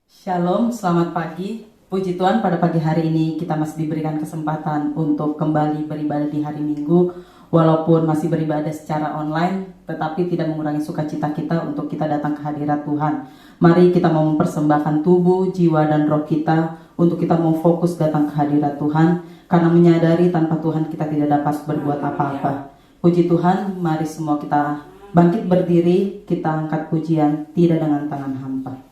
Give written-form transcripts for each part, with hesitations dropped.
Shalom, selamat pagi. Puji Tuhan, pada pagi hari ini kita masih diberikan kesempatan untuk kembali beribadah di hari Minggu. Walaupun masih beribadah secara online, tetapi tidak mengurangi sukacita kita untuk kita datang ke hadirat Tuhan. Mari kita mau mempersembahkan tubuh, jiwa, dan roh kita untuk kita mau fokus datang ke hadirat Tuhan, karena menyadari tanpa Tuhan kita tidak dapat berbuat apa-apa. Puji Tuhan, mari semua kita bangkit berdiri, kita angkat pujian, tidak dengan tangan hampa.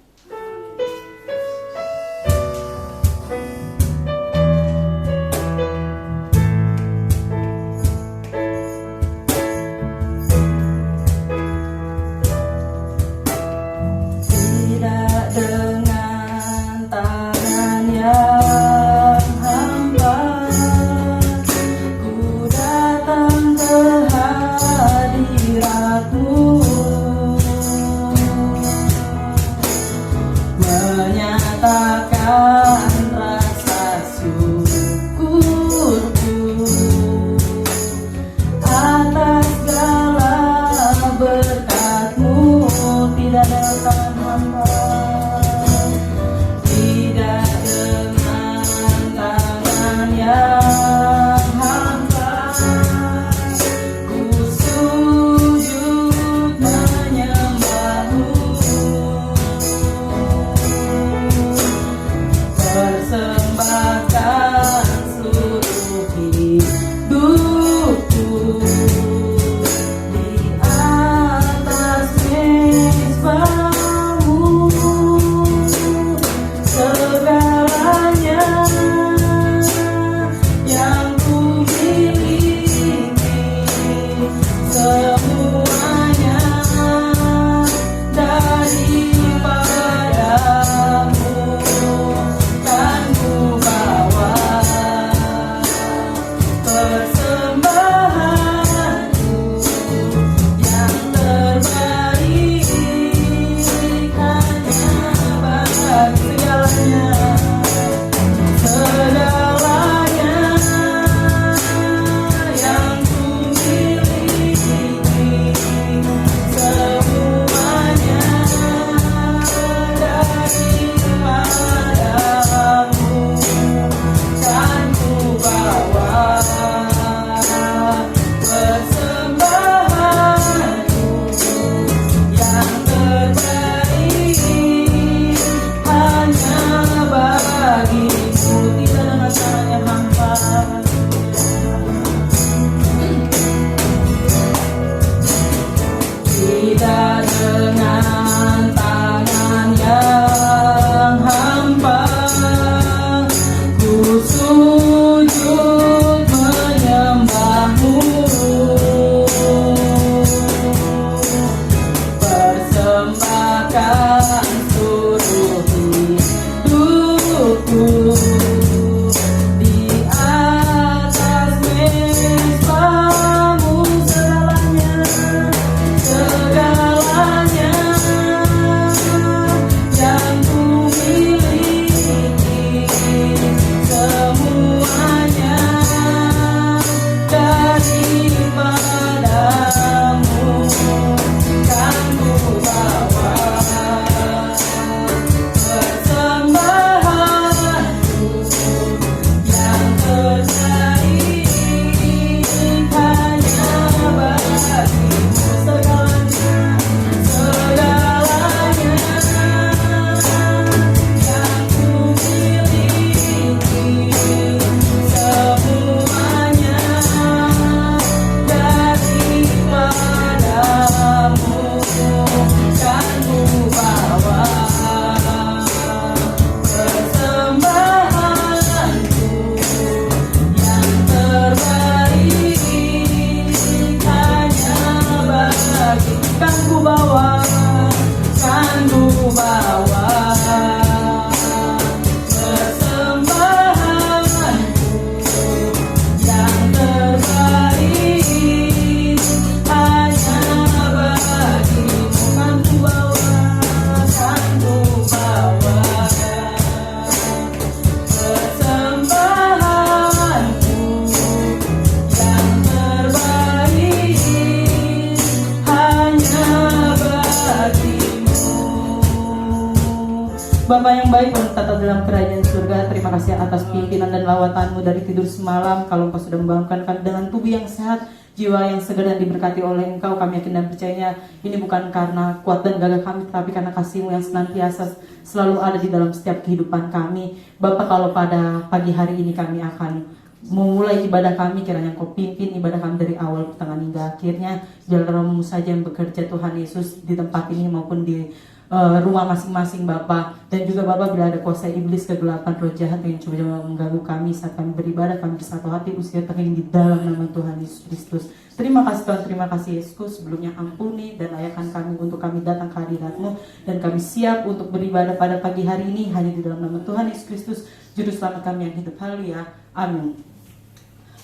Bapa yang baik, penetap dalam kerajaan surga, terima kasih atas pimpinan dan lawatanmu dari tidur semalam. Kalau Engkau sudah membangunkan kami dengan tubuh yang sehat, jiwa yang segar dan diberkati oleh Engkau, kami yakin dan percaya ini bukan karena kuat dan gagah kami, tapi karena kasih-Mu yang senantiasa selalu ada di dalam setiap kehidupan kami. Bapa, kalau pada pagi hari ini kami akan memulai ibadah kami, kiranya Engkau pimpin ibadah kami dari awal, pertengahan hingga akhirnya. Biarlah Roh-Mu saja yang bekerja Tuhan Yesus di tempat ini maupun di rumah masing-masing Bapa. Dan juga Bapa, bila ada kuasa iblis, kegelapan, roh jahat yang coba mengganggu kami saat kami beribadah, kami bersatu hati usia tengah di dalam nama Tuhan Yesus Kristus. Terima kasih Tuhan, terima kasih Yesus. Sebelumnya ampuni dan layakan kami untuk kami datang ke hadirat-Mu, dan kami siap untuk beribadah pada pagi hari ini hanya di dalam nama Tuhan Yesus Kristus, Juru Selamat kami yang hidup. Haleluya, amin.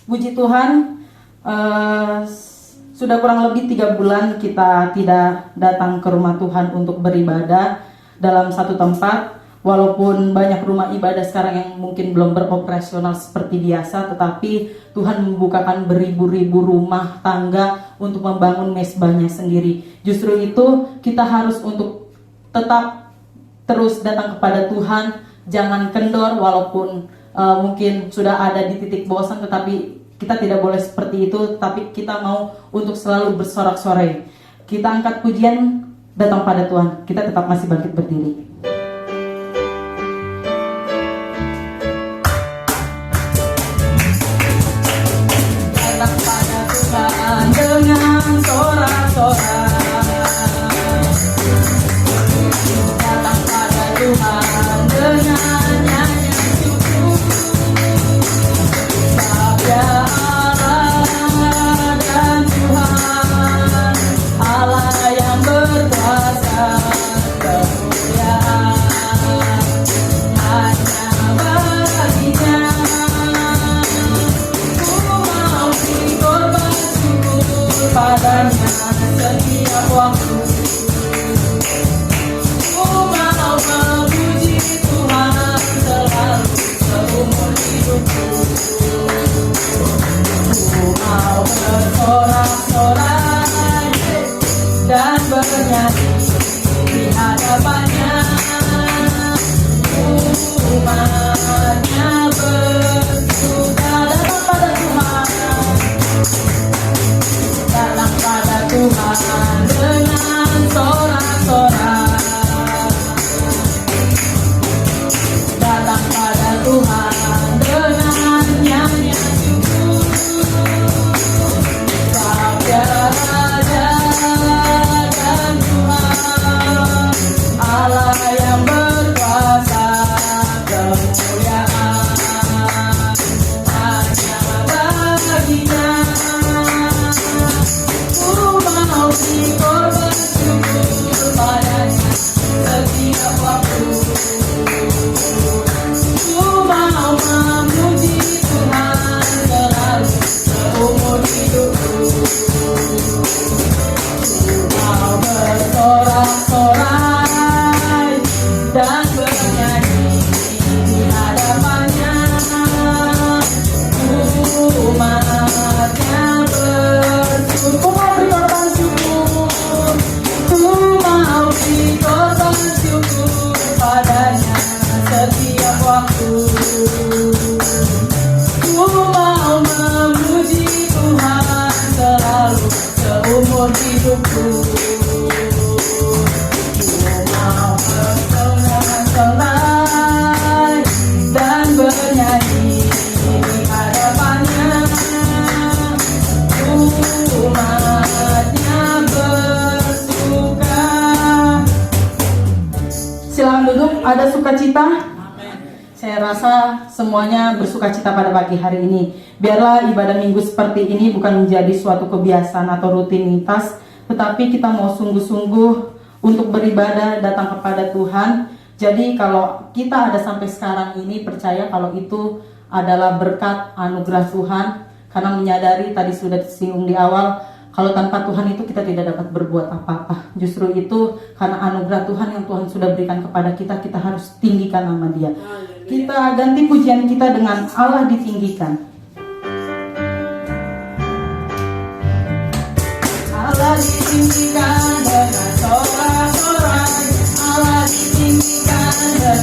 Puji Tuhan, sudah kurang lebih 3 bulan kita tidak datang ke rumah Tuhan untuk beribadah dalam satu tempat. Walaupun banyak rumah ibadah sekarang yang mungkin belum beroperasional seperti biasa, tetapi Tuhan membukakan beribu-ribu rumah tangga untuk membangun mesbahnya sendiri. Justru itu kita harus untuk tetap terus datang kepada Tuhan, jangan kendor walaupun mungkin sudah ada di titik bosan, tetapi kita tidak boleh seperti itu, tapi kita mau untuk selalu bersorak-sorai. Kita angkat pujian, datang pada Tuhan. Kita tetap masih bangkit berdiri. Datang pada Tuhan dengan sorak-sorai. Datang pada Tuhan dengan nyanyian syukur. Sabda padanya setiap waktu. Ku mau memuji Tuhan selalu seumur hidupku. Ku mau bersorak-sorai dan bernyanyi di hadapannya. Umatnya bersuka datang pada Tuhan. Datang pada Tuhan dengan sorak-sorai. Datang pada Tuhan dengan nyanyian syukur. Sabda Raja dan Tuhan, Allah yang berkuasa, kemuliaan hanya baginya. Korban syukur padanya setiap waktu. Ku mau memuji Tuhan selalu seumur hidupku. Ku mau bersorak-sorai dan bernyanyi di hadapannya. Umatnya bersyukur. Korban syukur padanya setiap waktu. Ku mau memuji Tuhan selalu seumur hidupku. Ku mau bersorak-sorai dan bernyanyi di hadapannya. Umatnya bersuka. Silakan duduk, ada sukacita? Saya rasa semuanya bersukacita pada pagi hari ini. Biarlah ibadah minggu seperti ini bukan menjadi suatu kebiasaan atau rutinitas, tetapi kita mau sungguh-sungguh untuk beribadah, datang kepada Tuhan. Jadi kalau kita ada sampai sekarang ini, percaya kalau itu adalah berkat anugerah Tuhan, karena menyadari tadi sudah disinggung di awal, kalau tanpa Tuhan itu kita tidak dapat berbuat apa-apa. Justru itu karena anugerah Tuhan yang Tuhan sudah berikan kepada kita, kita harus tinggikan nama Dia. Kita ganti pujian kita dengan Allah ditinggikan. Allah ditinggikan dengan sorak-sorai, Allah ditinggikan dengan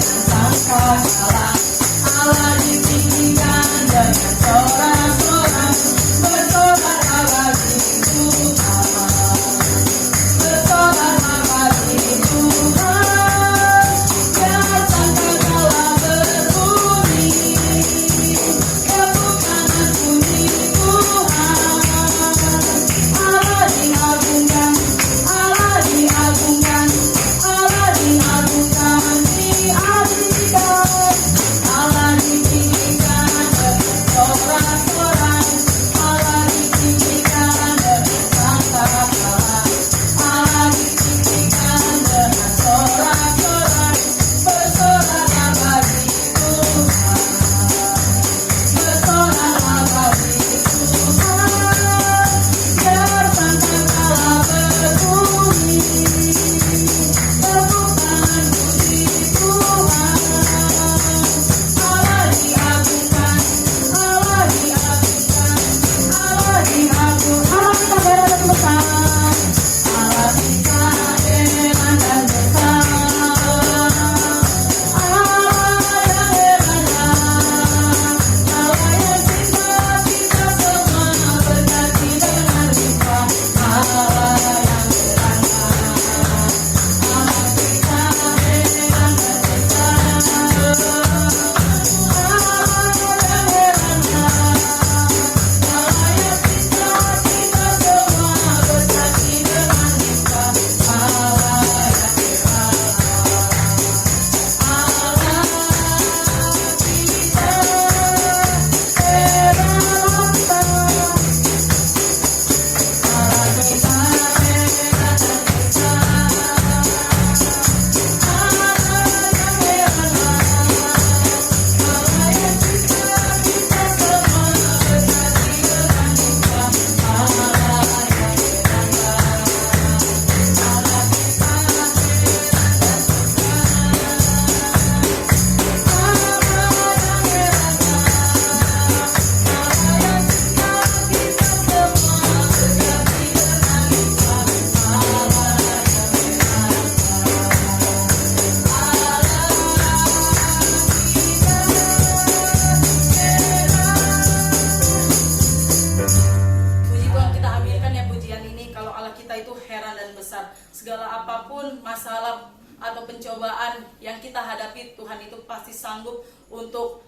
segala apapun masalah atau pencobaan yang kita hadapi, Tuhan itu pasti sanggup untuk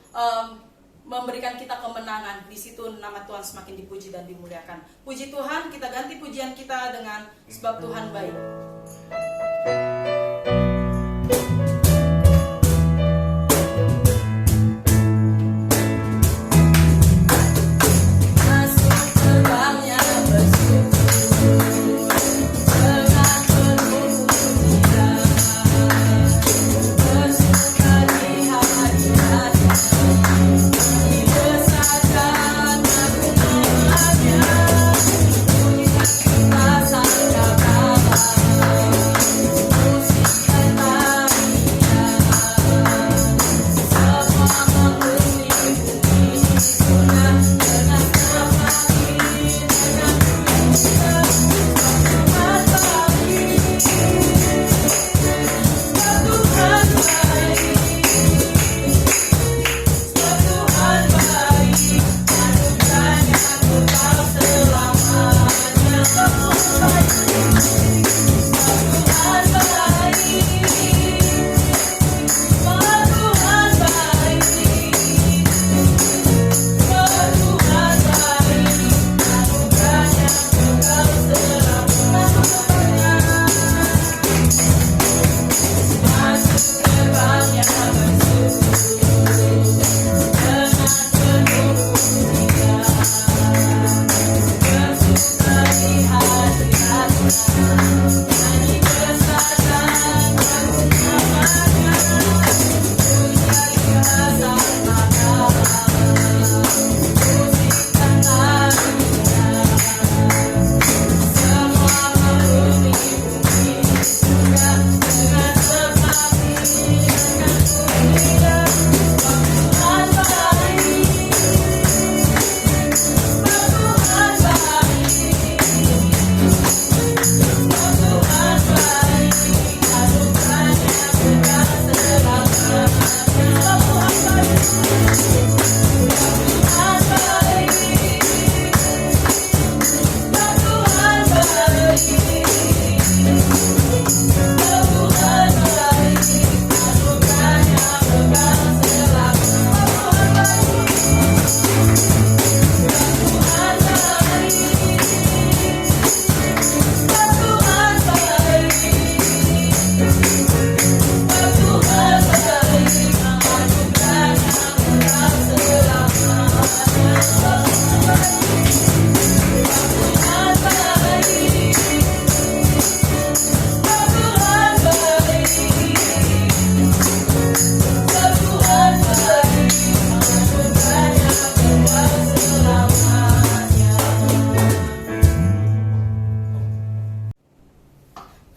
memberikan kita kemenangan. Di situ nama Tuhan semakin dipuji dan dimuliakan. Puji Tuhan, kita ganti pujian kita dengan sebab Tuhan baik.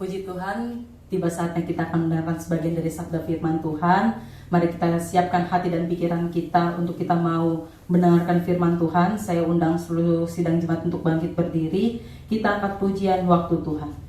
Puji Tuhan, tiba saatnya kita akan mendengarkan sebagian dari sabda firman Tuhan. Mari kita siapkan hati dan pikiran kita untuk kita mau mendengarkan firman Tuhan. Saya undang seluruh sidang jemaat untuk bangkit berdiri. Kita angkat pujian waktu Tuhan.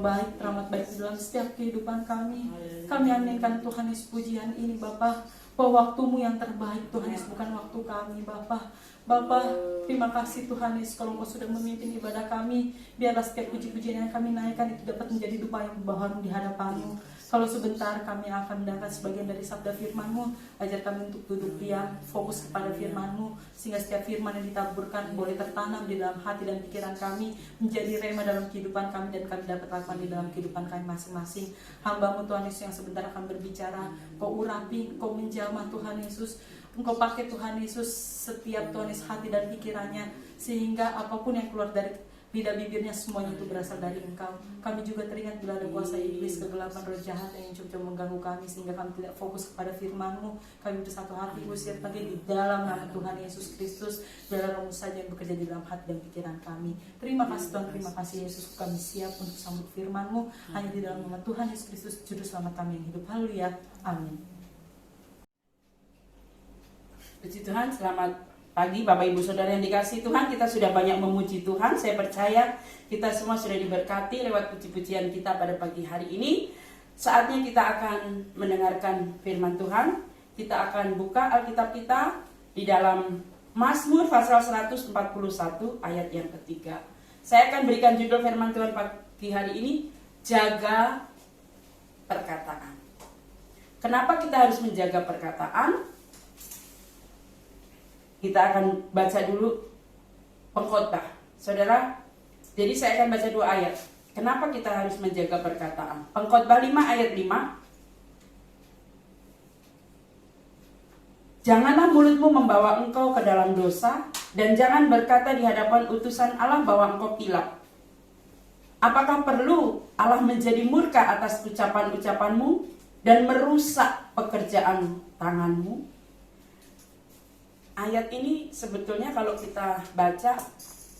baik, rahmat baik dalam setiap kehidupan kami. Kami aminkan Tuhan Yesus pujian ini Bapa, bahwa waktumu yang terbaik Tuhan Yesus, bukan waktu kami Bapa. Bapa, terima kasih Tuhan Yesus kalau Engkau sudah memimpin ibadah kami. Biarlah setiap puji-pujian yang kami naikkan itu dapat menjadi dupa yang berbaharu di hadapan-Mu. Kalau sebentar kami akan mendengarkan sebagian dari sabda firman-Mu, ajar kami untuk duduk diam, fokus kepada firman-Mu, sehingga setiap firman yang ditaburkan boleh tertanam di dalam hati dan pikiran kami, menjadi rema dalam kehidupan kami, dan kami dapat lakukan di dalam kehidupan kami masing-masing. Hamba-Mu Tuhan Yesus yang sebentar akan berbicara, Kau urapi, Kau menjamah Tuhan Yesus. Engkau pakai Tuhan Yesus setiap Tuhan Yesus hati dan pikirannya, sehingga apapun yang keluar dari lidah bibirnya semuanya itu berasal dari Engkau. Kami juga teringat bila ada kuasa iblis, kegelapan roh jahat yang coba mengganggu kami, sehingga kami tidak fokus kepada firman-Mu. Kami bersatu hati usir lagi di dalam nama Tuhan Yesus Kristus. Biarlah Roh-Mu saja yang bekerja di dalam hati dan pikiran kami. Terima kasih Tuhan, terima kasih Yesus. Kami siap untuk sambut firman-Mu hanya di dalam nama Tuhan Yesus Kristus, Juru Selamat kami yang hidup. Haleluya, amin. Puji Tuhan, selamat pagi Bapak Ibu Saudara yang dikasihi Tuhan. Kita sudah banyak memuji Tuhan. Saya percaya kita semua sudah diberkati lewat puji-pujian kita pada pagi hari ini. Saatnya kita akan mendengarkan firman Tuhan. Kita akan buka Alkitab kita di dalam Mazmur pasal 141 ayat yang ketiga. Saya akan berikan judul firman Tuhan pagi hari ini, jaga perkataan. Kenapa kita harus menjaga perkataan? Kita akan baca dulu pengkhotbah, saudara. Jadi saya akan baca 2 ayat. Kenapa kita harus menjaga perkataan? Pengkhotbah 5 ayat 5. Janganlah mulutmu membawa engkau ke dalam dosa, dan jangan berkata di hadapan utusan Allah bahwa engkau kilap. Apakah perlu Allah menjadi murka atas ucapan-ucapanmu dan merusak pekerjaan tanganmu? Ayat ini sebetulnya kalau kita baca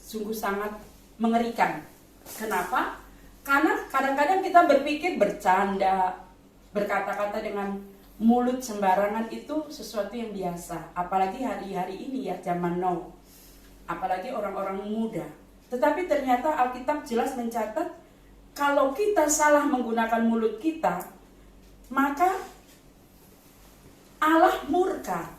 sungguh sangat mengerikan. Kenapa? Karena kadang-kadang kita berpikir bercanda, berkata-kata dengan mulut sembarangan itu sesuatu yang biasa. Apalagi hari-hari ini ya, zaman now. Apalagi orang-orang muda. Tetapi ternyata Alkitab jelas mencatat, kalau kita salah menggunakan mulut kita, maka Allah murka.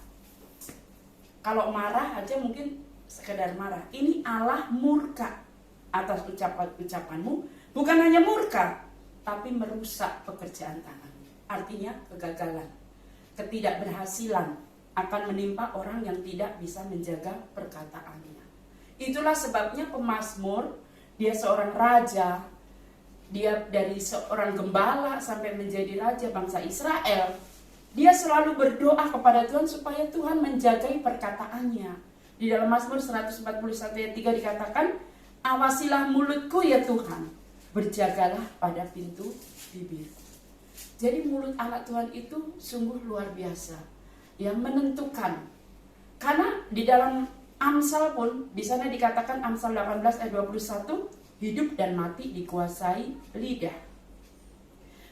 Kalau marah aja mungkin sekedar marah. Ini Allah murka atas ucapan-ucapanmu. Bukan hanya murka, tapi merusak pekerjaan tanganmu. Artinya kegagalan, ketidakberhasilan akan menimpa orang yang tidak bisa menjaga perkataannya. Itulah sebabnya pemazmur, dia seorang raja, dia dari seorang gembala sampai menjadi raja bangsa Israel. Dia selalu berdoa kepada Tuhan supaya Tuhan menjagai perkataannya. Di dalam Mazmur 141 ayat 3 dikatakan, awasilah mulutku ya Tuhan, berjagalah pada pintu bibir. Jadi mulut anak Tuhan itu sungguh luar biasa, yang menentukan. Karena di dalam Amsal pun, di sana dikatakan Amsal 18 ayat 21, hidup dan mati dikuasai lidah.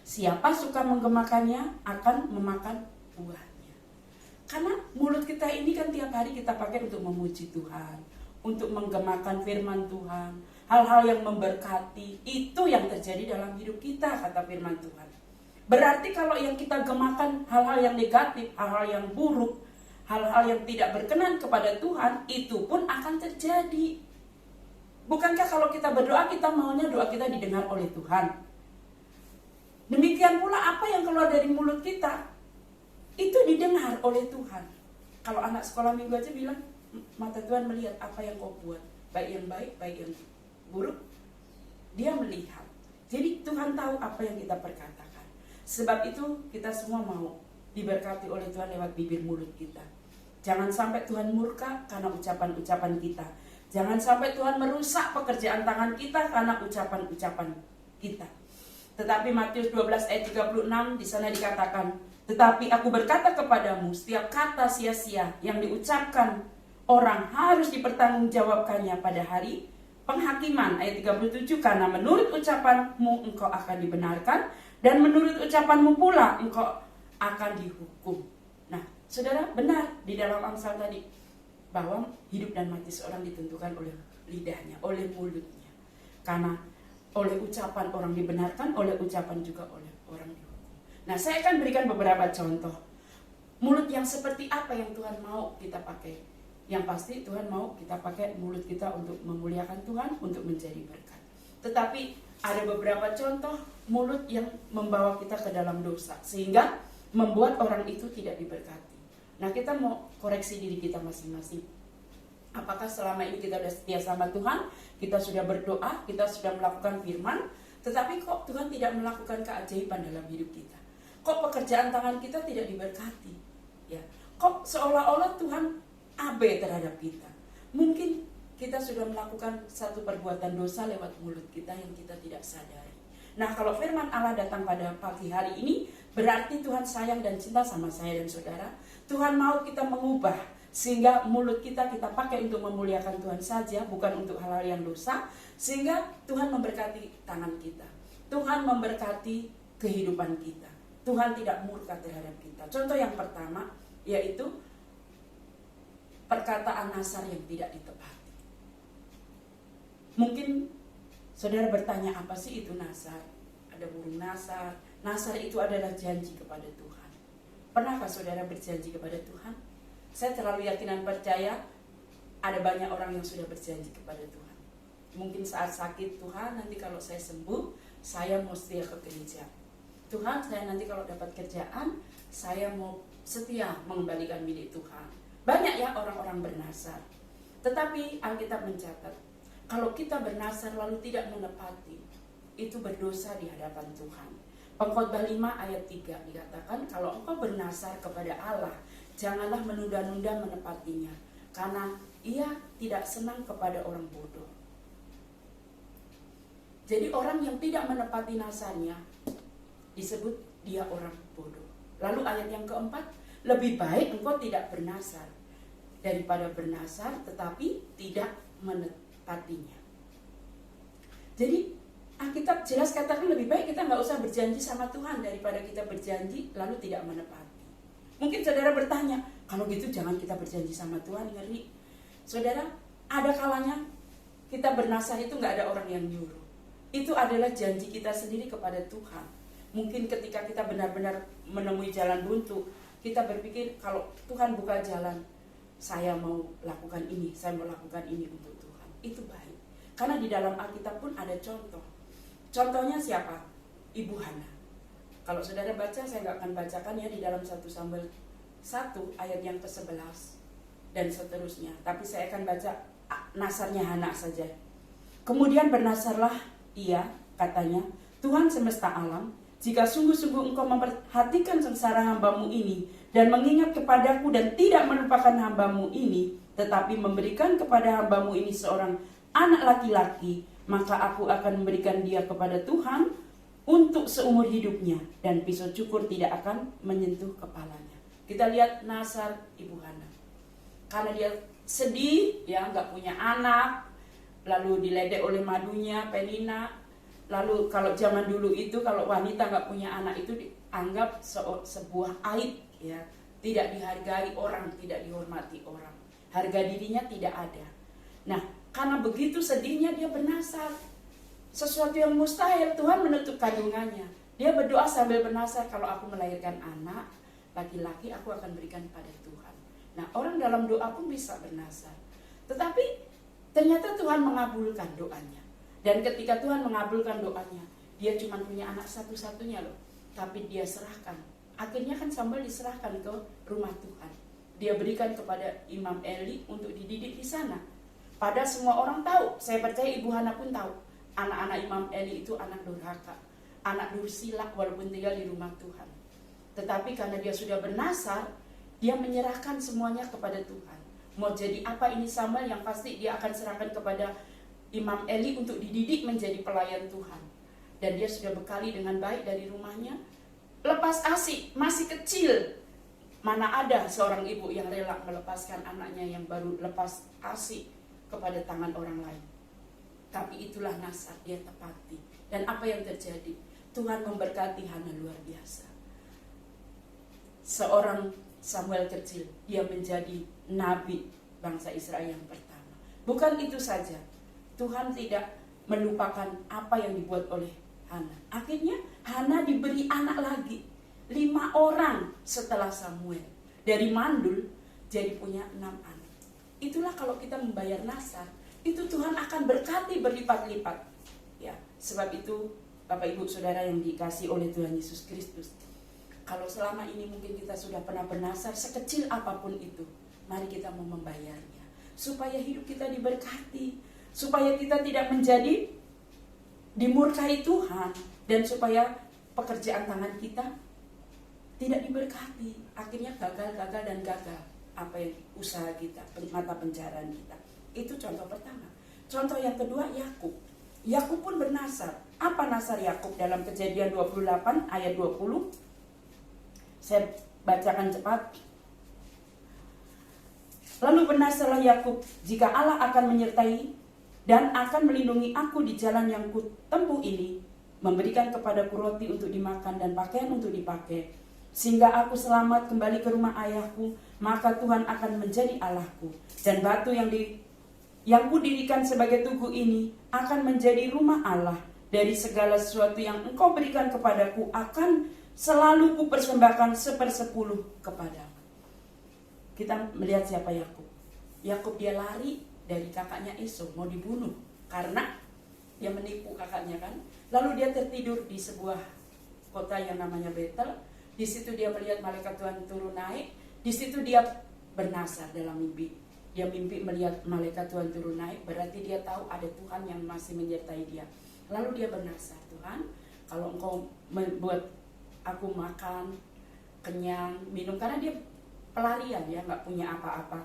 Siapa suka menggemakannya akan memakan buahnya. Karena mulut kita ini kan tiap hari kita pakai untuk memuji Tuhan, untuk menggemakan firman Tuhan, hal-hal yang memberkati, itu yang terjadi dalam hidup kita, kata firman Tuhan. Berarti kalau yang kita gemakan hal-hal yang negatif, hal-hal yang buruk, hal-hal yang tidak berkenan kepada Tuhan, itu pun akan terjadi. Bukankah kalau kita berdoa, kita maunya doa kita didengar oleh Tuhan? Demikian pula apa yang keluar dari mulut kita itu didengar oleh Tuhan. Kalau anak sekolah minggu aja bilang, mata Tuhan melihat apa yang kau buat, baik yang baik, baik yang buruk, dia melihat. Jadi Tuhan tahu apa yang kita perkatakan. Sebab itu kita semua mau diberkati oleh Tuhan lewat bibir mulut kita. Jangan sampai Tuhan murka karena ucapan-ucapan kita. Jangan sampai Tuhan merusak pekerjaan tangan kita karena ucapan-ucapan kita. Tetapi Matius 12 ayat 36 di sana dikatakan, tetapi aku berkata kepadamu, setiap kata sia-sia yang diucapkan orang harus dipertanggungjawabkannya pada hari penghakiman. Ayat 37, karena menurut ucapanmu engkau akan dibenarkan, dan menurut ucapanmu pula engkau akan dihukum. Nah, saudara, benar di dalam Amsal tadi, bahwa hidup dan mati seorang ditentukan oleh lidahnya, oleh mulutnya. Karena oleh ucapan orang dibenarkan, oleh ucapan juga oleh orang dihukum. Nah, saya akan berikan beberapa contoh. Mulut yang seperti apa yang Tuhan mau kita pakai? Yang pasti Tuhan mau kita pakai mulut kita untuk memuliakan Tuhan, untuk menjadi berkat. Tetapi ada beberapa contoh mulut yang membawa kita ke dalam dosa, sehingga membuat orang itu tidak diberkati. Nah, kita mau koreksi diri kita masing-masing. Apakah selama ini kita sudah setia sama Tuhan, kita sudah berdoa, kita sudah melakukan firman, tetapi kok Tuhan tidak melakukan keajaiban dalam hidup kita? Kok pekerjaan tangan kita tidak diberkati? Ya, kok seolah-olah Tuhan abai terhadap kita? Mungkin kita sudah melakukan satu perbuatan dosa lewat mulut kita yang kita tidak sadari. Nah, kalau firman Allah datang pada pagi hari ini, berarti Tuhan sayang dan cinta sama saya dan saudara. Tuhan mau kita mengubah, sehingga mulut kita pakai untuk memuliakan Tuhan saja, bukan untuk hal-hal yang dosa. Sehingga Tuhan memberkati tangan kita, Tuhan memberkati kehidupan kita, Tuhan tidak murka terhadap kita. Contoh yang pertama, yaitu perkataan nasar yang tidak ditepati. Mungkin saudara bertanya, apa sih itu nasar? Ada burung nasar. Nasar itu adalah janji kepada Tuhan. Pernahkah saudara berjanji kepada Tuhan? Saya terlalu yakin dan percaya ada banyak orang yang sudah berjanji kepada Tuhan. Mungkin saat sakit, Tuhan nanti kalau saya sembuh, saya mau setia ke gereja. Tuhan, saya nanti kalau dapat kerjaan, saya mau setia mengembalikan milik Tuhan. Banyak ya orang-orang bernasar. Tetapi Alkitab mencatat, kalau kita bernasar lalu tidak menepati, itu berdosa di hadapan Tuhan. Pengkhotbah 5 ayat 3 dikatakan, kalau engkau bernasar kepada Allah, janganlah menunda-nunda menepatinya, karena ia tidak senang kepada orang bodoh. Jadi orang yang tidak menepati nasarnya disebut dia orang bodoh. Lalu ayat yang keempat, lebih baik engkau tidak bernasar daripada bernasar tetapi tidak menepatinya. Jadi Alkitab jelas katakan lebih baik kita nggak usah berjanji sama Tuhan daripada kita berjanji lalu tidak menepati. Mungkin saudara bertanya, kalau gitu jangan kita berjanji sama Tuhan, ngeri. Saudara, ada kalanya kita bernasar itu nggak ada orang yang nyuruh. Itu adalah janji kita sendiri kepada Tuhan. Mungkin ketika kita benar-benar menemui jalan buntu, kita berpikir kalau Tuhan buka jalan, saya mau lakukan ini, saya mau lakukan ini untuk Tuhan. Itu baik. Karena di dalam Alkitab pun ada contoh. Contohnya siapa? Ibu Hana. Kalau saudara baca, saya nggak akan bacakan ya di dalam 1 Samuel 1 ayat yang ke-11 dan seterusnya. Tapi saya akan baca nasarnya Hana saja. Kemudian bernasarlah ia, katanya, Tuhan semesta alam, jika sungguh-sungguh engkau memperhatikan sengsara hambamu ini dan mengingat kepadaku dan tidak melupakan hambamu ini, tetapi memberikan kepada hambamu ini seorang anak laki-laki, maka aku akan memberikan dia kepada Tuhan untuk seumur hidupnya, dan pisau cukur tidak akan menyentuh kepalanya. Kita lihat nasar Ibu Hana. Karena dia sedih, ya nggak punya anak, lalu diledek oleh madunya Penina. Lalu kalau zaman dulu itu kalau wanita nggak punya anak itu dianggap sebuah aib, ya, tidak dihargai orang, tidak dihormati orang, harga dirinya tidak ada. Nah, karena begitu sedihnya dia bernasar. Sesuatu yang mustahil, Tuhan menutup kandungannya. Dia berdoa sambil bernasar, kalau aku melahirkan anak laki-laki, aku akan berikan pada Tuhan. Nah, orang dalam doa pun bisa bernasar. Tetapi ternyata Tuhan mengabulkan doanya. Dan ketika Tuhan mengabulkan doanya, dia cuma punya anak satu-satunya loh. Tapi dia serahkan. Akhirnya kan Samuel diserahkan ke rumah Tuhan. Dia berikan kepada Imam Eli untuk dididik di sana. Padahal semua orang tahu, saya percaya Ibu Hana pun tahu, anak-anak Imam Eli itu anak durhaka, anak dursila walaupun tinggal di rumah Tuhan. Tetapi karena dia sudah bernasar, dia menyerahkan semuanya kepada Tuhan. Mau jadi apa ini Samuel, yang pasti dia akan serahkan kepada Imam Eli untuk dididik menjadi pelayan Tuhan. Dan dia sudah bekali dengan baik dari rumahnya. Lepas ASI, masih kecil. Mana ada seorang ibu yang rela melepaskan anaknya yang baru lepas ASI kepada tangan orang lain. Tapi itulah nasar, dia tepati. Dan apa yang terjadi? Tuhan memberkati Hana luar biasa. Seorang Samuel kecil, dia menjadi nabi bangsa Israel yang pertama. Bukan itu saja, Tuhan tidak melupakan apa yang dibuat oleh Hana. Akhirnya Hana diberi anak lagi, 5 orang setelah Samuel. Dari mandul jadi punya 6 anak. Itulah kalau kita membayar nasar, itu Tuhan akan berkati berlipat-lipat. Ya, sebab itu Bapak Ibu Saudara yang dikasihi oleh Tuhan Yesus Kristus, kalau selama ini mungkin kita sudah pernah bernasar sekecil apapun itu, mari kita mau membayarnya supaya hidup kita diberkati, supaya kita tidak menjadi dimurkai Tuhan, dan supaya pekerjaan tangan kita tidak diberkati. Akhirnya gagal apa yang usaha kita, mata pencarian kita. Itu contoh pertama. Contoh yang kedua, Yakub. Yakub pun bernasar. Apa nasar Yakub dalam Kejadian 28 ayat 20? Saya bacakan cepat. Lalu bernasarlah Yakub, jika Allah akan menyertai dan akan melindungi aku di jalan yang kutempuh ini, memberikan kepadaku roti untuk dimakan dan pakaian untuk dipakai, sehingga aku selamat kembali ke rumah ayahku, maka Tuhan akan menjadi Allahku, dan batu yang kudirikan sebagai tugu ini akan menjadi rumah Allah. Dari segala sesuatu yang engkau berikan kepadaku akan selalu kupersembahkan 1/10 kepadamu. Kita melihat siapa Yakub. Yakub dia lari dari kakaknya Esau, mau dibunuh karena dia menipu kakaknya kan. Lalu dia tertidur di sebuah kota yang namanya Betel. Di situ dia melihat malaikat Tuhan turun naik. Di situ dia bernasar dalam mimpi. Dia mimpi melihat malaikat Tuhan turun naik, berarti dia tahu ada Tuhan yang masih menyertai dia. Lalu dia bernasar, Tuhan, kalau engkau membuat aku makan, kenyang, minum, karena dia pelarian ya, nggak punya apa-apa,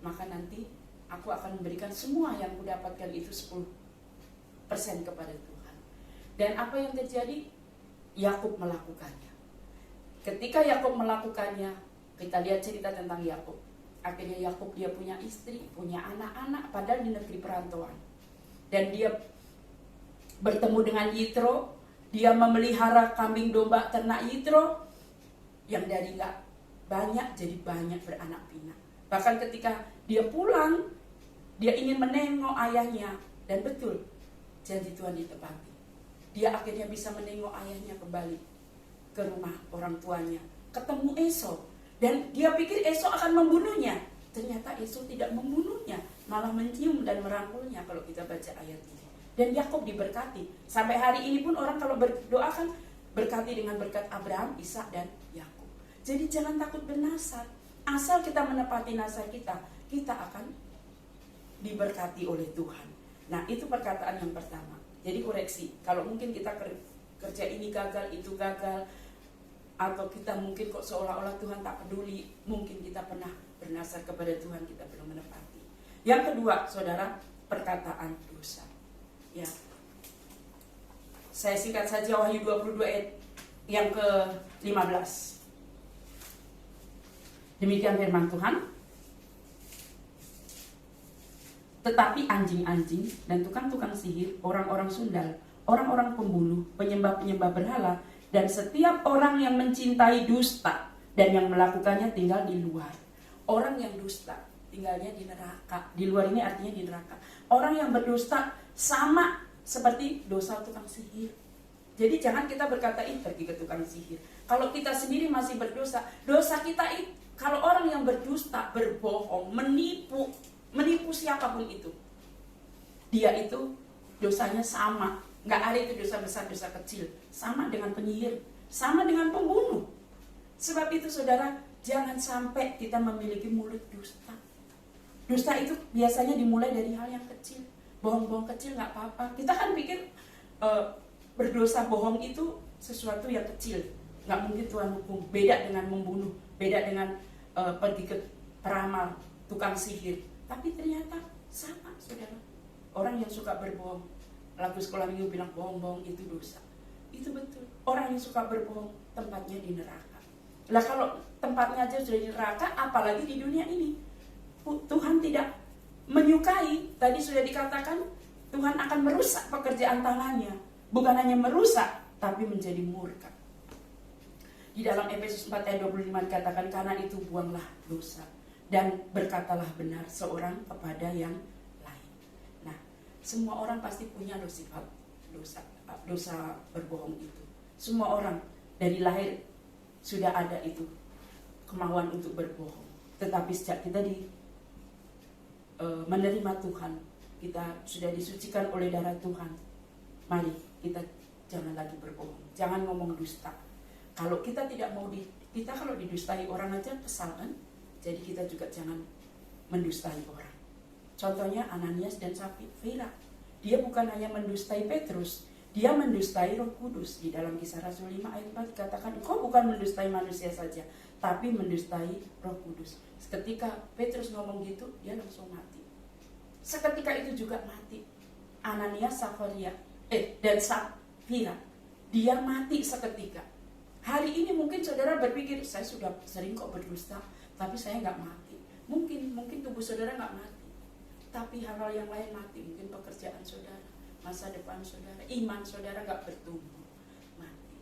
maka nanti aku akan memberikan semua yang kudapatkan itu 10% kepada Tuhan. Dan apa yang terjadi? Yakub melakukannya. Ketika Yakub melakukannya, kita lihat cerita tentang Yakub. Akhirnya Yakub dia punya istri, punya anak-anak, padahal di negeri perantauan. Dan dia bertemu dengan Yitro, dia memelihara kambing domba ternak Yitro, yang dari nggak banyak jadi banyak beranak pinak. Bahkan ketika dia pulang, dia ingin menengok ayahnya, dan betul, janji Tuhan ditepati. Dia akhirnya bisa menengok ayahnya kembali ke rumah orang tuanya, ketemu Esau. Dan dia pikir Esau akan membunuhnya. Ternyata Esau tidak membunuhnya, malah mencium dan merangkulnya kalau kita baca ayat ini. Dan Yakub diberkati. Sampai hari ini pun orang kalau berdoa kan berkati dengan berkat Abraham, Ishak dan Yakub. Jadi jangan takut bernasar. Asal kita menepati nasar kita, kita akan diberkati oleh Tuhan. Nah, itu perkataan yang pertama. Jadi koreksi, kalau mungkin kita kerja ini gagal, itu gagal, atau kita mungkin kok seolah-olah Tuhan tak peduli, mungkin kita pernah bernasar kepada Tuhan, kita belum menepati. Yang kedua, saudara, perkataan dosa. Ya, saya singkat saja Wahyu 22 ayat yang ke-15. Demikian firman Tuhan. Tetapi anjing-anjing dan tukang-tukang sihir, orang-orang sundal, orang-orang pembunuh, penyembah-penyembah berhala, dan setiap orang yang mencintai dusta dan yang melakukannya tinggal di luar. Orang yang dusta tinggalnya di neraka. Di luar ini artinya di neraka. Orang yang berdusta sama seperti dosa tukang sihir. Jadi jangan kita berkata pergi ke tukang sihir. Kalau kita sendiri masih berdosa, dosa kita itu, kalau orang yang berdusta, berbohong, menipu siapapun itu, dia itu dosanya sama. Nggak ada itu dosa besar, dosa kecil. Sama dengan penyihir, sama dengan pembunuh. Sebab itu saudara, jangan sampai kita memiliki mulut dusta. Dusta itu biasanya dimulai dari hal yang kecil. Bohong-bohong kecil nggak apa-apa. Kita kan pikir berdosa bohong itu sesuatu yang kecil. Nggak mungkin Tuhan hukum. Beda dengan membunuh, beda dengan pergi ke peramal, tukang sihir. Tapi ternyata sama, saudara. Orang yang suka berbohong, lagu sekolah minggu bilang bohong-bohong itu dosa. Itu betul. Orang yang suka berbohong tempatnya di neraka. Lah kalau tempatnya aja sudah di neraka, apalagi di dunia ini. Tuhan tidak menyukai. Tadi sudah dikatakan Tuhan akan merusak pekerjaan tangannya. Bukan hanya merusak, tapi menjadi murka. Di dalam Efesus 4 ayat 25 dikatakan, karena itu buanglah dosa dan berkatalah benar seorang kepada yang lain. Nah, Semua orang pasti punya sifat dosa berbohong itu. Semua orang dari lahir sudah ada itu kemauan untuk berbohong. Tetapi sejak kita menerima Tuhan, kita sudah disucikan oleh darah Tuhan. Mari kita jangan lagi berbohong, jangan ngomong dusta. Kalau kita tidak mau kita kalau didustai orang aja kesal kan? Jadi kita juga jangan mendustai orang. Contohnya Ananias dan Safira. Dia bukan hanya mendustai Petrus, dia mendustai Roh Kudus. Di dalam Kisah Rasul 5 ayat 4 dikatakan, kau bukan mendustai manusia saja, tapi mendustai Roh Kudus. Ketika Petrus ngomong gitu, dia langsung mati. Seketika itu juga mati Ananias, dan Safira. Dia mati seketika. Hari ini mungkin saudara berpikir, saya sudah sering kok berdusta, tapi saya nggak mati. Mungkin tubuh saudara nggak mati, tapi hal-hal yang lain mati. Mungkin pekerjaan saudara, masa depan saudara, iman saudara nggak bertumbuh, mati.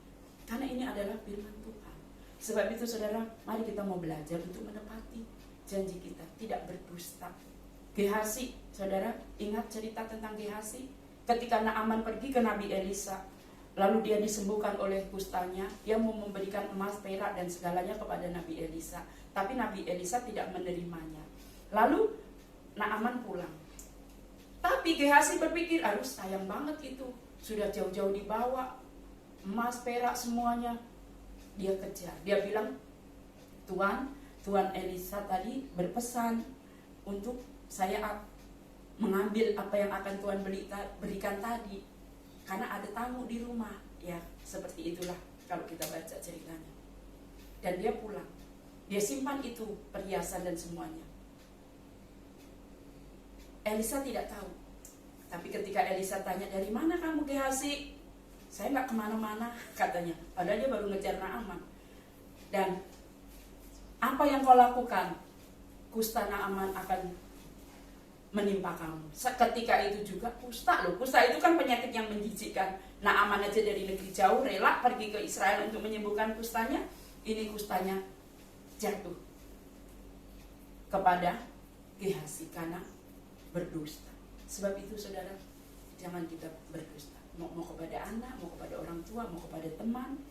Karena ini adalah firman Tuhan. Sebab itu saudara, mari kita mau belajar untuk menepati janji kita, tidak berdusta. Gehazi, saudara ingat cerita tentang Gehazi? Ketika Naaman pergi ke Nabi Elisa, lalu dia disembuhkan oleh kustanya, dia mau memberikan emas, perak dan segalanya kepada Nabi Elisa. Tapi Nabi Elisa tidak menerimanya. Lalu Naaman pulang. Tapi Gehazi berpikir, aduh sayang banget itu, sudah jauh-jauh dibawa, emas, perak semuanya. Dia kejar, dia bilang, Tuan Elisa tadi berpesan untuk saya mengambil apa yang akan Tuhan berikan tadi, karena ada tamu di rumah. Ya, seperti itulah kalau kita baca ceritanya. Dan dia pulang, dia simpan itu perhiasan dan semuanya. Elisa tidak tahu. Tapi ketika Elisa tanya, dari mana kamu Gehazi? Saya nggak kemana-mana, katanya. Padahal dia baru ngejar Naaman. Dan apa yang kau lakukan? Kusta Naaman akan menimpa kamu. Seketika itu juga kusta loh. Kusta itu kan penyakit yang menjijikkan. Naaman aja dari negeri jauh rela pergi ke Israel untuk menyembuhkan kustanya. Ini kustanya jatuh kepada Gehazi karena berdusta. Sebab itu saudara, jangan kita berdusta. Mau kepada anak, mau kepada orang tua, mau kepada teman.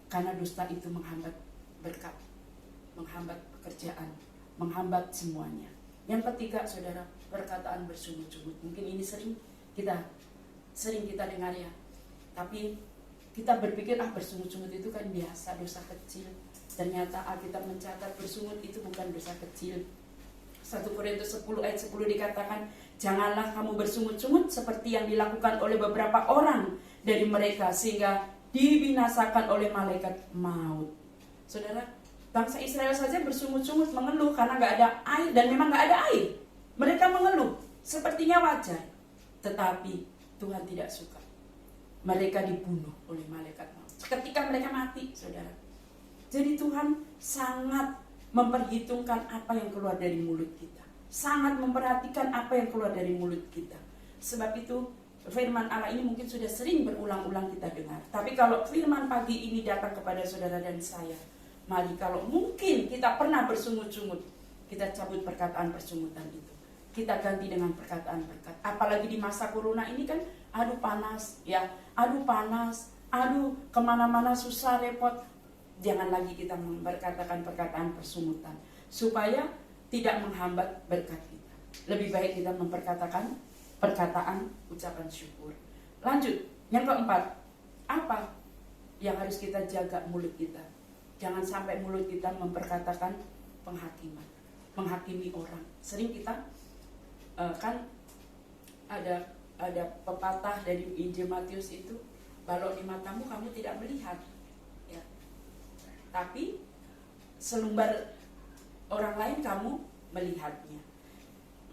Karena dusta itu menghambat berkat, menghambat pekerjaan, menghambat semuanya. Yang ketiga saudara, perkataan bersungut-sungut. Mungkin ini sering kita dengar ya. Tapi kita berpikir bersungut-sungut itu kan biasa, dosa kecil. Ternyata Alkitab mencatat bersungut itu bukan dosa kecil. 1 Korintus 10 ayat 10 dikatakan, janganlah kamu bersungut-sungut seperti yang dilakukan oleh beberapa orang dari mereka, sehingga dibinasakan oleh malaikat maut. Saudara, bangsa Israel saja bersungut-sungut, mengeluh karena gak ada air, dan memang gak ada air. Mereka mengeluh, sepertinya wajar. Tetapi Tuhan tidak suka. Mereka dibunuh oleh malaikat maut. Ketika mereka mati, saudara. Jadi Tuhan sangat memperhitungkan apa yang keluar dari mulut kita. Sangat memperhatikan apa yang keluar dari mulut kita. Sebab itu firman Allah ini mungkin sudah sering berulang-ulang kita dengar. Tapi kalau firman pagi ini datang kepada saudara dan saya, mari kalau mungkin kita pernah bersungut-sungut, kita cabut perkataan persungutan itu. Kita ganti dengan perkataan berkat. Apalagi di masa corona ini kan, aduh panas, aduh kemana-mana susah, repot. Jangan lagi kita berkatakan perkataan persungutan, supaya tidak menghambat berkat kita. Lebih baik kita memperkatakan perkataan ucapan syukur. Lanjut, yang keempat, apa yang harus kita jaga mulut kita? Jangan sampai mulut kita memperkatakan penghakiman, menghakimi orang. Sering kita kan ada pepatah dari Injil Matius itu, balok di matamu kamu tidak melihat, ya. Tapi selumbar orang lain kamu melihatnya.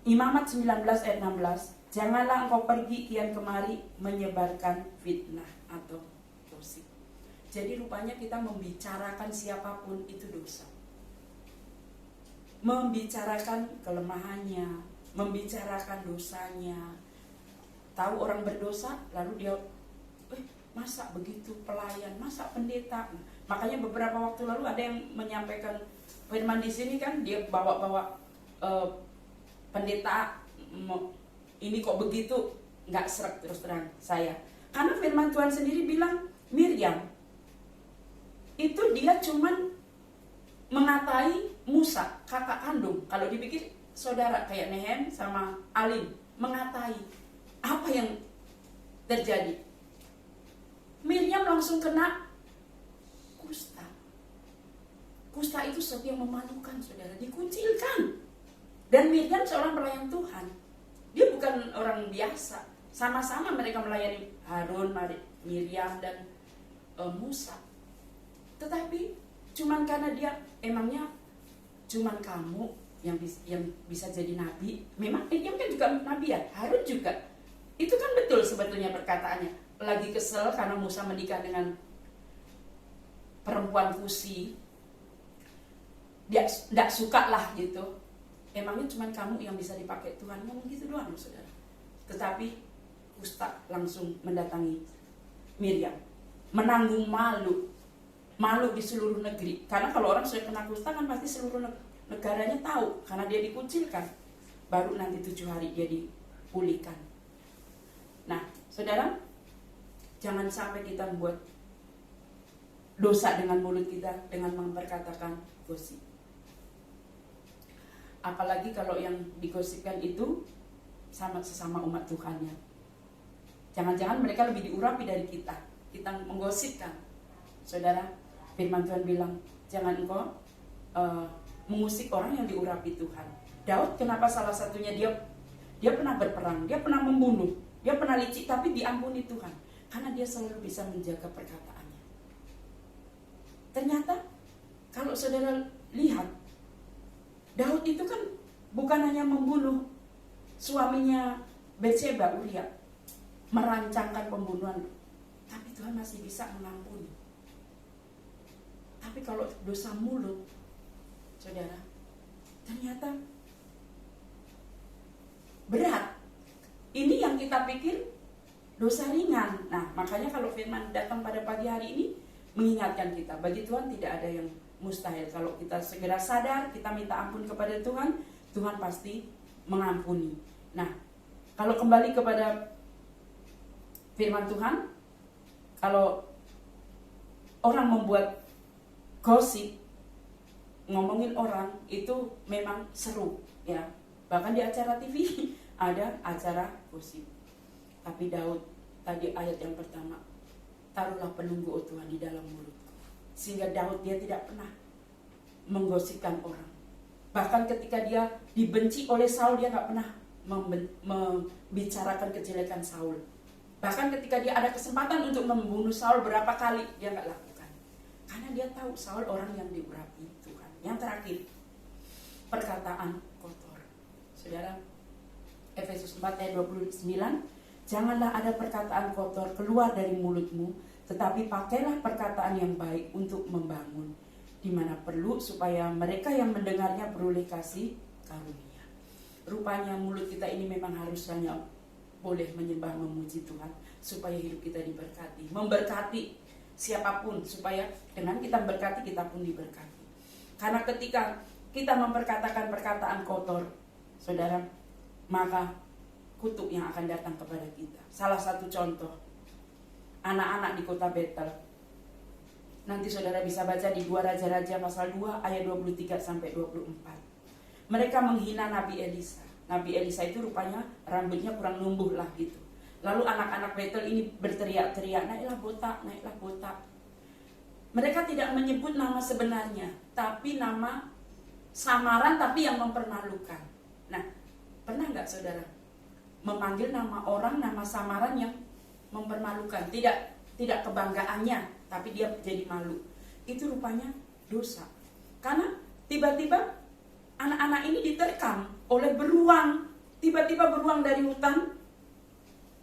Imamat 19 ayat 16, janganlah engkau pergi kian kemari menyebarkan fitnah atau gosip. Jadi rupanya kita membicarakan siapapun itu dosa. Membicarakan kelemahannya, membicarakan dosanya. Tahu orang berdosa, lalu dia, masa begitu pelayan, masa pendeta. Makanya beberapa waktu lalu ada yang menyampaikan firman di sini kan, dia bawa pendeta ini kok begitu, nggak srek terus terang saya. Karena firman Tuhan sendiri bilang Miriam itu dia cuman mengatai Musa, kakak kandung. Kalau dipikir saudara kayak Nehem sama Alim, mengatai. Apa yang terjadi? Miriam langsung kena kusta. Kusta itu sesuatu yang memalukan, saudara, dikucilkan. Dan Miriam seorang pelayan Tuhan. Dia bukan orang biasa. Sama-sama mereka melayani Harun, Miriam, dan Musa. Tetapi cuman karena dia, emangnya cuman kamu yang bisa jadi nabi? Memang Miriam kan juga nabi ya, Harun juga. Itu kan betul sebetulnya perkataannya. Lagi kesel karena Musa menikah dengan perempuan Kusi. Dia tidak suka lah gitu. Emangnya cuma kamu yang bisa dipakai Tuhan? Ngomong gitu doang, saudara. Tetapi kusta langsung mendatangi Miriam, menanggung malu di seluruh negeri. Karena kalau orang sudah kena kusta kan pasti seluruh negaranya tahu, karena dia dikucilkan. Baru nanti 7 hari dia dipulihkan. Nah, saudara, jangan sampai kita membuat dosa dengan mulut kita dengan memperkatakan gosip. Apalagi kalau yang digosipkan itu sama sesama umat Tuhannya. Jangan-jangan mereka lebih diurapi dari kita. Kita menggosipkan. Saudara, firman Tuhan bilang, jangan engkau mengusik orang yang diurapi Tuhan. Daud, kenapa salah satunya dia pernah berperang, dia pernah membunuh, dia pernah licik, tapi diampuni Tuhan. Karena dia selalu bisa menjaga perkataannya. Ternyata, kalau saudara lihat, Daud itu kan bukan hanya membunuh suaminya Batseba, Uria, merancangkan pembunuhan, tapi Tuhan masih bisa mengampuni. Tapi kalau dosa mulut, saudara, ternyata berat. Ini yang kita pikir dosa ringan. Nah, makanya kalau firman datang pada pagi hari ini mengingatkan kita, bagi Tuhan tidak ada yang mustahil. Kalau kita segera sadar, kita minta ampun kepada Tuhan, Tuhan pasti mengampuni. Nah, kalau kembali kepada firman Tuhan, kalau orang membuat gosip, ngomongin orang, itu memang seru, ya. Bahkan di acara TV ada acara gosip. Tapi Daud, tadi ayat yang pertama, taruhlah penunggu Tuhan di dalam mulutku. Sehingga Daud dia tidak pernah menggosipkan orang. Bahkan ketika dia dibenci oleh Saul, dia nggak pernah membicarakan kejelekan Saul. Bahkan ketika dia ada kesempatan untuk membunuh Saul berapa kali, dia nggak lakukan. Karena dia tahu Saul orang yang diurapi Tuhan. Yang terakhir, perkataan kotor. Saudara, Efesus 4 ayat 29, janganlah ada perkataan kotor keluar dari mulutmu, tetapi pakailah perkataan yang baik untuk membangun, di mana perlu supaya mereka yang mendengarnya beroleh kasih karunia. Rupanya mulut kita ini memang harus hanya boleh menyembah memuji Tuhan, supaya hidup kita diberkati, memberkati siapapun, supaya dengan kita memberkati, kita pun diberkati. Karena ketika kita memperkatakan perkataan kotor, saudara, maka kutuk yang akan datang kepada kita. Salah satu contoh, anak-anak di kota Betel. Nanti saudara bisa baca di 2 Raja-Raja pasal 2 ayat 23 sampai 24. Mereka menghina Nabi Elisa. Nabi Elisa itu rupanya rambutnya kurang numbuh lah gitu. Lalu anak-anak Betel ini berteriak-teriak, naiklah botak, naiklah botak. Mereka tidak menyebut nama sebenarnya, tapi nama samaran tapi yang mempermalukan. Nah, pernah nggak saudara memanggil nama orang, nama samaran yang mempermalukan? Tidak kebanggaannya, tapi dia jadi malu. Itu rupanya dosa. Karena tiba-tiba anak-anak ini diterkam oleh beruang. Tiba-tiba beruang dari hutan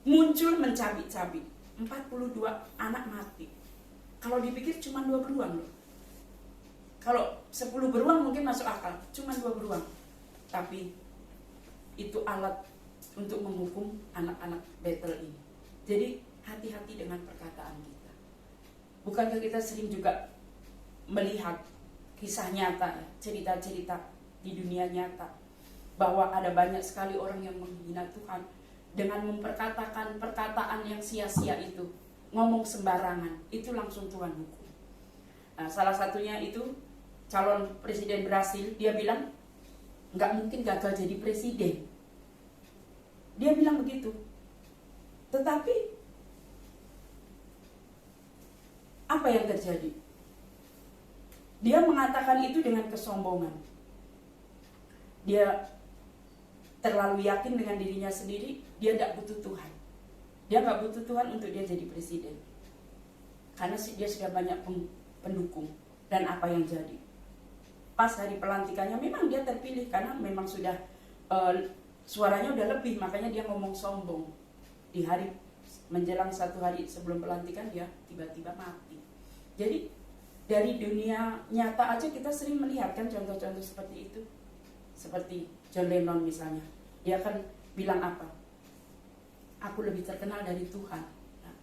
muncul mencabik-cabik. 42 anak mati. Kalau dipikir cuma 2 beruang loh. Kalau 10 beruang mungkin masuk akal, cuma 2 beruang. Tapi itu alat untuk menghukum anak-anak Betel ini. Jadi hati-hati dengan perkataan kita. Bukankah kita sering juga melihat kisah nyata, cerita-cerita di dunia nyata, bahwa ada banyak sekali orang yang menghina Tuhan, dengan memperkatakan perkataan yang sia-sia itu, ngomong sembarangan, itu langsung Tuhan hukum. Nah, salah satunya itu calon presiden Brasil, dia bilang nggak mungkin gagal jadi presiden. Dia bilang begitu. Tetapi apa yang terjadi? Dia mengatakan itu dengan kesombongan. Dia terlalu yakin dengan dirinya sendiri, dia tidak butuh Tuhan. Dia nggak butuh Tuhan untuk dia jadi presiden. Karena dia sudah banyak pendukung. Dan apa yang jadi? Pas hari pelantikannya memang dia terpilih karena memang sudah suaranya udah lebih, makanya dia ngomong sombong. Di hari menjelang 1 hari sebelum pelantikan dia tiba-tiba mati. Jadi dari dunia nyata aja kita sering melihat kan contoh-contoh seperti itu. Seperti John Lennon misalnya, dia kan bilang apa? Aku lebih terkenal dari Tuhan. Nah,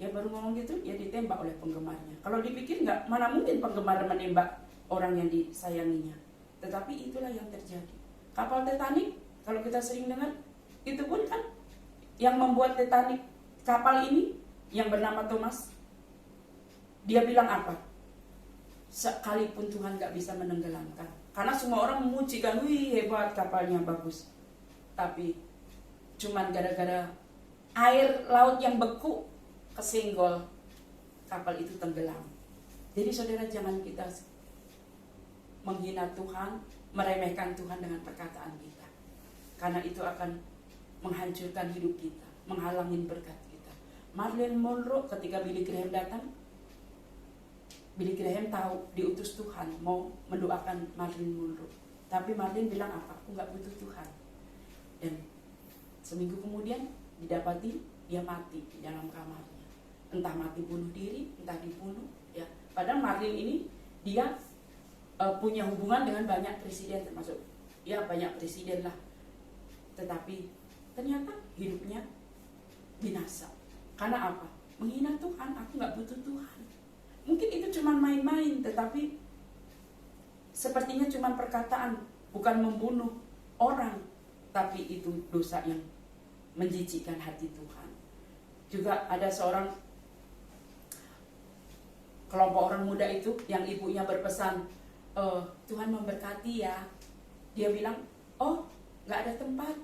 dia baru ngomong gitu, dia ditembak oleh penggemarnya. Kalau dipikir nggak, mana mungkin penggemar menembak orang yang disayanginya. Tetapi itulah yang terjadi. Kapal Titanic, kalau kita sering dengar, itu pun kan yang membuat Titanic, kapal ini yang bernama Thomas, dia bilang apa? Sekalipun Tuhan nggak bisa menenggelamkan. Karena semua orang memuji kan, wih hebat kapalnya bagus. Tapi cuman gara-gara air laut yang beku kesenggol, kapal itu tenggelam. Jadi saudara, jangan kita menghina Tuhan, meremehkan Tuhan dengan perkataan kita. Karena itu akan menghancurkan hidup kita, menghalangi berkat kita. Marilyn Monroe ketika Billy Graham datang, Billy Graham tahu diutus Tuhan mau mendoakan Marilyn Monroe. Tapi Marilyn bilang apa? Aku gak butuh Tuhan. Dan seminggu kemudian didapati dia mati di dalam kamarnya. Entah mati bunuh diri, entah dibunuh. Ya. Padahal Marilyn ini dia punya hubungan dengan banyak presiden, termasuk ya banyak presiden lah. Tetapi ternyata hidupnya binasa. Karena apa? Menghina Tuhan, aku gak butuh Tuhan. Mungkin itu cuma main-main, tetapi sepertinya cuma perkataan, bukan membunuh orang, tapi itu dosa yang menjijikkan hati Tuhan. Juga ada seorang kelompok orang muda itu yang ibunya berpesan, Tuhan memberkati ya. Dia bilang, oh gak ada tempat,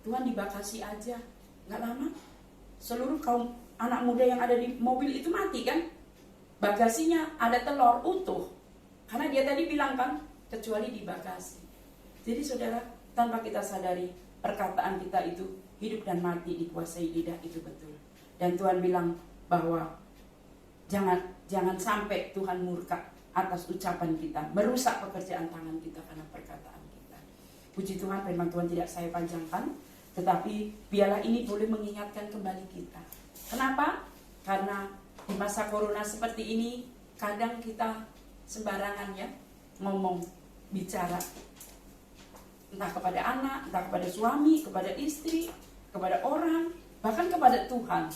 Tuhan dibatasi aja. Gak lama, seluruh kaum anak muda yang ada di mobil itu mati kan. Bagasinya ada telur utuh. Karena dia tadi bilang kan, kecuali di bagasi. Jadi saudara, tanpa kita sadari, perkataan kita itu hidup dan mati dikuasai lidah, itu betul. Dan Tuhan bilang bahwa jangan sampai Tuhan murka atas ucapan kita, merusak pekerjaan tangan kita karena perkataan kita. Puji Tuhan, firman Tuhan tidak saya panjangkan, tetapi biarlah ini boleh mengingatkan kembali kita. Kenapa? Karena di masa corona seperti ini, kadang kita sembarangan ya, ngomong, bicara. Entah kepada anak, entah kepada suami, kepada istri, kepada orang, bahkan kepada Tuhan.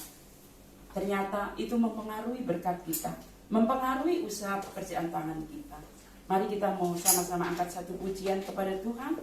Ternyata itu mempengaruhi berkat kita, mempengaruhi usaha pekerjaan tangan kita. Mari kita mau sama-sama angkat satu pujian kepada Tuhan.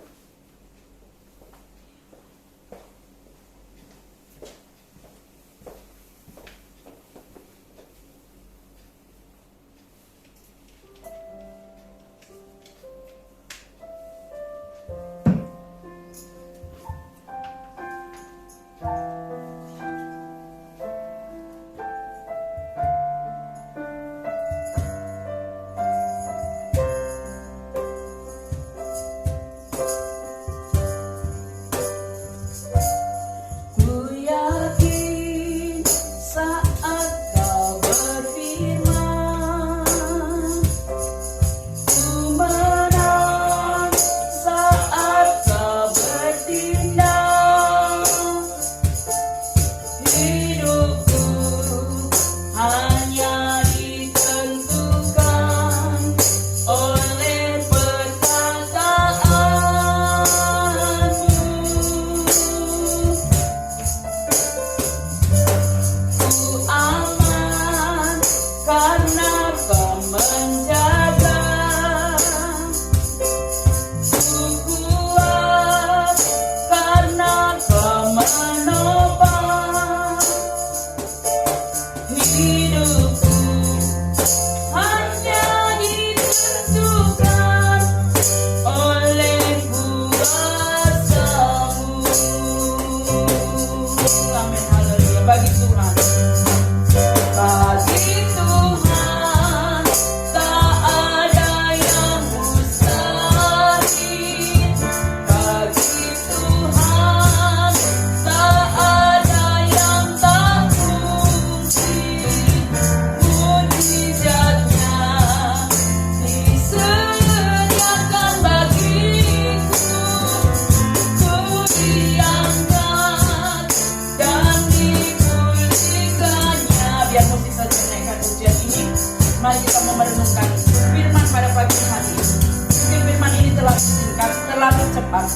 Mari kita mau merenungkan firman pada pagi hari ini. Mungkin firman ini terlalu singkat, terlalu cepat.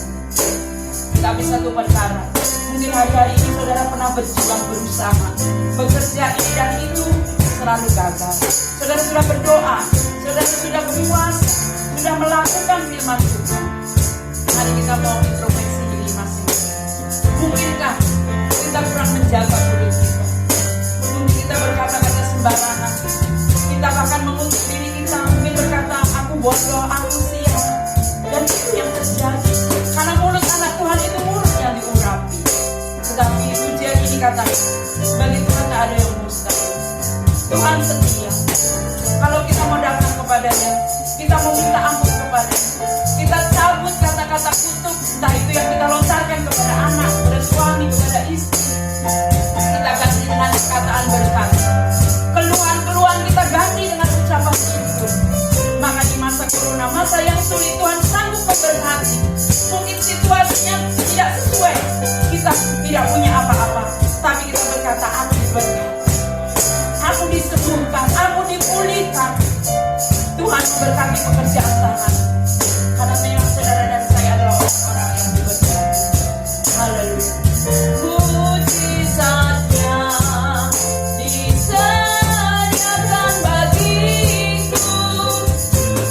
Tapi satu perkara, mungkin hari-hari ini saudara pernah berjuang, berusaha, bekerja ini dan itu selalu gagal. Saudara sudah berdoa, saudara sudah berpuasa, sudah melakukan firman Tuhan. Mari kita mau introspeksi diri masing-masing. Mungkinkah kita kurang menjaga mulut kita? Mungkin kita berkata-kata sembarangan. Kita bahkan mengutuk diri kita, mungkin berkata, aku bodoh, aku sial. Dan itu yang terjadi. Karena mulut anak Tuhan itu mulut yang diurapi. Tetapi ujian ini katanya, bagi Tuhan tak ada yang mustahil. Tuhan setia. Kalau kita mau datang kepadanya, kita mau minta ampun kepadanya, kita cabut kata-kata kutuk, entah itu yang kita lontarkan kepada anak, kepada suami, kepada istri, kita ganti dengan perkataan berkat. Keluhan-keluhan kita ganti dengan ucapan syukur. Maka di masa corona, masa yang sulit, Tuhan sanggup memberkati. Mungkin situasinya tidak sesuai, kita tidak punya apa-apa, tapi kita berkata, aku diberkati, aku disembuhkan, aku dipulihkan. Tuhan memberkati pekerjaan tangan. Karena memang saudara dan saya adalah orang yang diberkati. Haleluya. Mujizatnya disediakan bagiku,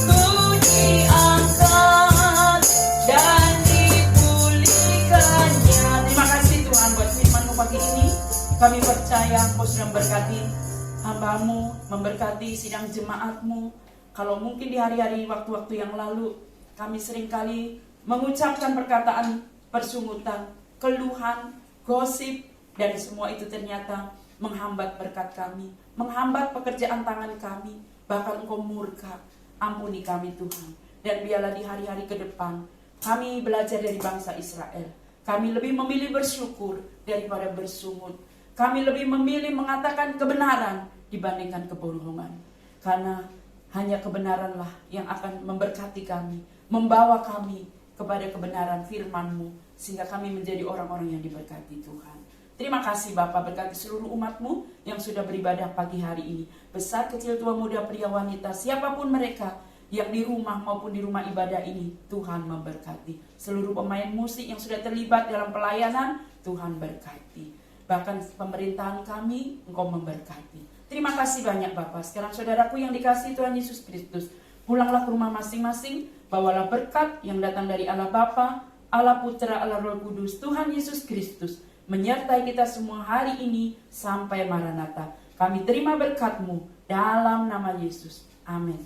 ku diangkat dan dipulihkannya. Terima kasih Tuhan buat firman-Mu pagi ini. Kami percaya Engkau sudah memberkati hamba-Mu, memberkati sidang jemaat-Mu. Kalau mungkin di hari-hari waktu-waktu yang lalu kami seringkali mengucapkan perkataan persungutan, keluhan, gosip, dan semua itu ternyata menghambat berkat kami, menghambat pekerjaan tangan kami, bahkan Engkau murka. Ampuni kami Tuhan. Dan biarlah di hari-hari ke depan kami belajar dari bangsa Israel. Kami lebih memilih bersyukur daripada bersungut. Kami lebih memilih mengatakan kebenaran dibandingkan kebohongan. Karena hanya kebenaranlah yang akan memberkati kami, membawa kami kepada kebenaran firman-Mu, sehingga kami menjadi orang-orang yang diberkati Tuhan. Terima kasih Bapa, berkati seluruh umat-Mu yang sudah beribadah pagi hari ini. Besar, kecil, tua, muda, pria, wanita, siapapun mereka yang di rumah maupun di rumah ibadah ini, Tuhan memberkati. Seluruh pemain musik yang sudah terlibat dalam pelayanan, Tuhan berkati. Bahkan pemerintahan kami, Engkau memberkati. Terima kasih banyak Bapak. Sekarang saudaraku yang dikasihi Tuhan Yesus Kristus, pulanglah ke rumah masing-masing, bawalah berkat yang datang dari Allah Bapa, Allah Putra, Allah Roh Kudus, Tuhan Yesus Kristus, menyertai kita semua hari ini sampai Maranatha. Kami terima berkat-Mu dalam nama Yesus. Amin.